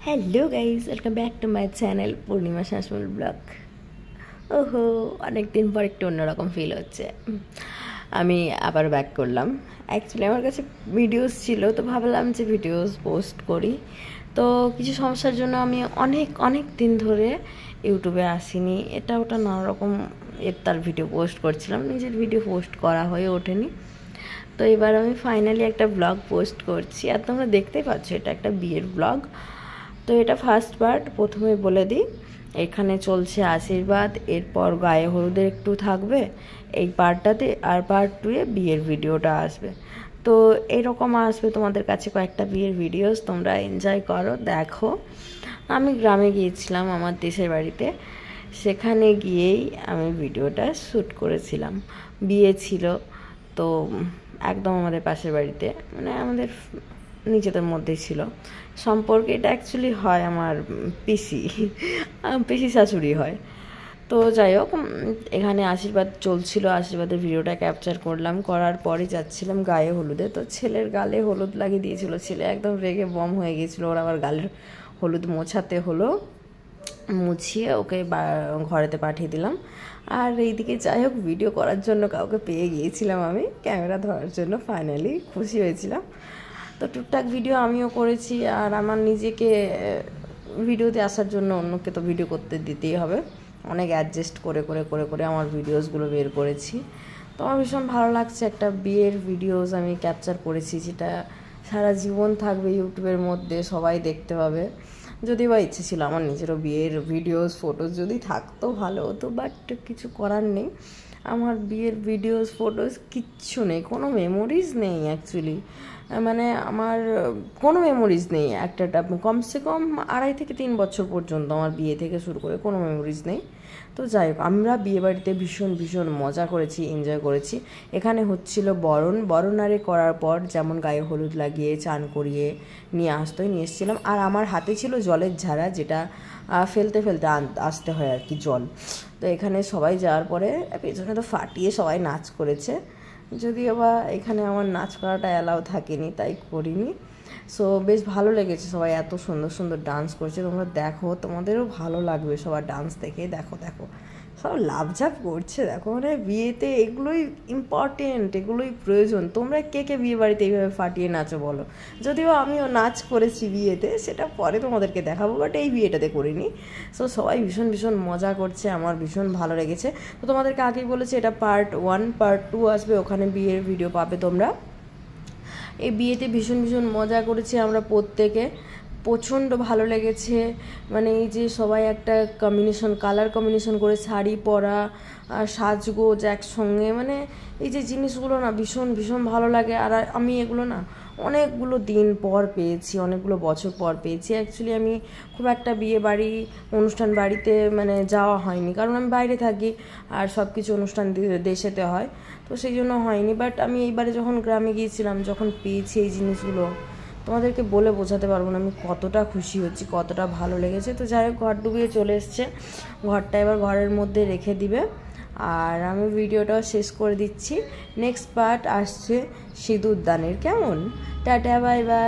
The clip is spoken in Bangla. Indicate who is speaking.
Speaker 1: Hello guys, welcome back to my channel Purnima Sasmal blog. ওহো, অনেক দিন পর একটু অন্যরকম ফিল হচ্ছে। আমি আবার ব্যাক করলাম। অ্যাকচুয়ালি আমার কাছে ভিডিওস ছিল, তো ভাবলাম যে ভিডিওস পোস্ট করি। তো কিছু সমস্যার জন্য আমি অনেক দিন ধরে ইউটিউবে আসিনি, এটা ওটা নানা রকম তার ভিডিও পোস্ট করছিলাম, নিজের ভিডিও পোস্ট করা হয়ে ওঠেনি। তো এবার আমি ফাইনালি একটা ব্লগ পোস্ট করছি, আর তোমরা দেখতেই পাচ্ছ এটা একটা বিয়ের ব্লগ। তো এটা ফার্স্ট পার্ট। প্রথমে বলে দিই, এখানে চলছে আশীর্বাদ, এরপর গায়ে হলুদের একটু থাকবে এই পার্টটাতে, আর পার্ট 2-এ বিয়ের ভিডিওটা আসবে। তো এরকম আসবে তোমাদের কাছে কয়েকটা বিয়ের ভিডিওস, তোমরা এনজয় করো, দেখো। আমি গ্রামে গিয়েছিলাম আমার দেশের বাড়িতে, সেখানে গিয়েই আমি ভিডিওটা শ্যুট করেছিলাম। বিয়ে ছিল তো একদম আমাদের পাশের বাড়িতে, মানে আমাদের নিজেদের মধ্যেই ছিল সম্পর্কে। এটা অ্যাকচুয়ালি হয় আমার পিসি শাশুড়ি হয়। তো যাই হোক, এখানে আশীর্বাদ চলছিল, আশীর্বাদের ভিডিওটা ক্যাপচার করলাম, করার পরে যাচ্ছিলাম গায়ে হলুদে। তো ছেলের গালে হলুদ লাগিয়ে দিয়েছিল, ছেলে একদম রেগে বম হয়ে গিয়েছিলো। ওর আবার গালের হলুদ মোছাতে হলো, মুছিয়ে ওকে ঘরেতে পাঠিয়ে দিলাম। আর এইদিকে যাই হোক, ভিডিও করার জন্য কাউকে পেয়ে গিয়েছিলাম আমি, ক্যামেরা ধরার জন্য। ফাইনালি খুশি হয়েছিলাম। তো টুকটাক ভিডিও আমিও করেছি, আর আমার নিজেকে ভিডিওতে আসার জন্য অন্যকে তো ভিডিও করতে দিতেই হবে। অনেক অ্যাডজাস্ট করে করে করে করে আমার ভিডিওসগুলো বের করেছি। তো আমার ভীষণ ভালো লাগছে, একটা বিয়ের ভিডিওস আমি ক্যাপচার করেছি, যেটা সারা জীবন থাকবে ইউটিউবের মধ্যে, সবাই দেখতে পাবে। যদি বা ইচ্ছে ছিল আমার নিজেরও বিয়ের ভিডিওস ফটোস যদি থাকতো ভালো হতো, বাট কিছু করার নেই। আমার বিয়ের ভিডিওস ফটোস কিচ্ছু নেই, কোনো মেমোরিজ নেই অ্যাকচুয়ালি। মানে আমার কোনো মেমোরিজ নেই, একটা কমসে কম 2.5 থেকে 3 বছর পর্যন্ত আমার বিয়ে থেকে শুরু করে কোনো মেমোরিজ নেই। তো যাই হোক, আমরা বিয়েবাড়িতে ভীষণ মজা করেছি, এনজয় করেছি। এখানে হচ্ছিল বরণারে করার পর যেমন গায়ে হলুদ লাগিয়ে চান করিয়ে নিয়ে এসেছিলাম। আর আমার হাতে ছিল জলের ঝাড়া, যেটা ফেলতে আসতে হয় আর কি জল। তো এখানে সবাই যাওয়ার পরে পেছনে তো ফাটিয়ে সবাই নাচ করেছে, যদিও বা এখানে আমার নাচ করাটা অ্যালাউ থাকেনি, তাই করিনি। সো বেশ ভালো লেগেছে, সবাই এত সুন্দর ডান্স করছে। তোমরা দেখো, তোমাদেরও ভালো লাগবে সবার ডান্স দেখে। দেখো সব লাভঝাপ করছে, দেখো। মানে বিয়েতে এগুলোই ইম্পর্টেন্ট, এগুলোই প্রয়োজন। তোমরা কে বিয়ে বাড়িতে এইভাবে ফাটিয়ে নাচো বলো? যদিও আমিও নাচ করেছি বিয়েতে, সেটা পরে তোমাদেরকে দেখাবো, বাট এই বিয়েটাতে করিনি। সো সবাই ভীষণ মজা করছে, আমার ভীষণ ভালো লেগেছে। তো তোমাদেরকে আগেই বলেছি এটা পার্ট 1, পার্ট 2 আসবে, ওখানে বিয়ের ভিডিও পাবে তোমরা। এই বিয়েতে ভীষণ মজা করেছি আমরা প্রত্যেকে, প্রচণ্ড ভালো লেগেছে। মানে এই যে সবাই একটা কালার কম্বিনেশন করে শাড়ি পরা আর সাজগোজ একসঙ্গে, মানে এই যে জিনিসগুলো না ভীষণ ভালো লাগে। আর আমি এগুলো না অনেকগুলো দিন পর পেয়েছি, অনেকগুলো বছর পর পেয়েছি। অ্যাকচুয়ালি আমি খুব একটা বিয়ে বাড়ি অনুষ্ঠান বাড়িতে মানে যাওয়া হয়নি, কারণ আমি বাইরে থাকি আর সব কিছু অনুষ্ঠান দেশেতে হয়, তো সেই জন্য হয়নি। বাট আমি এইবারে যখন গ্রামে গিয়েছিলাম, যখন পেয়েছি এই জিনিসগুলো, তোমাদেরকে বলে বোঝাতে পারবো না আমি কতটা খুশি হচ্ছি, কতটা ভালো লেগেছে। তো যাই হোক, ঘর ডুবিয়ে চলে এসছে, ঘরটা এবার ঘরের মধ্যে রেখে দিবে, আর আমি ভিডিওটাও শেষ করে দিচ্ছি। নেক্সট পার্ট আসছে সিঁদুর দানের। কেমন? Tata, bye bye.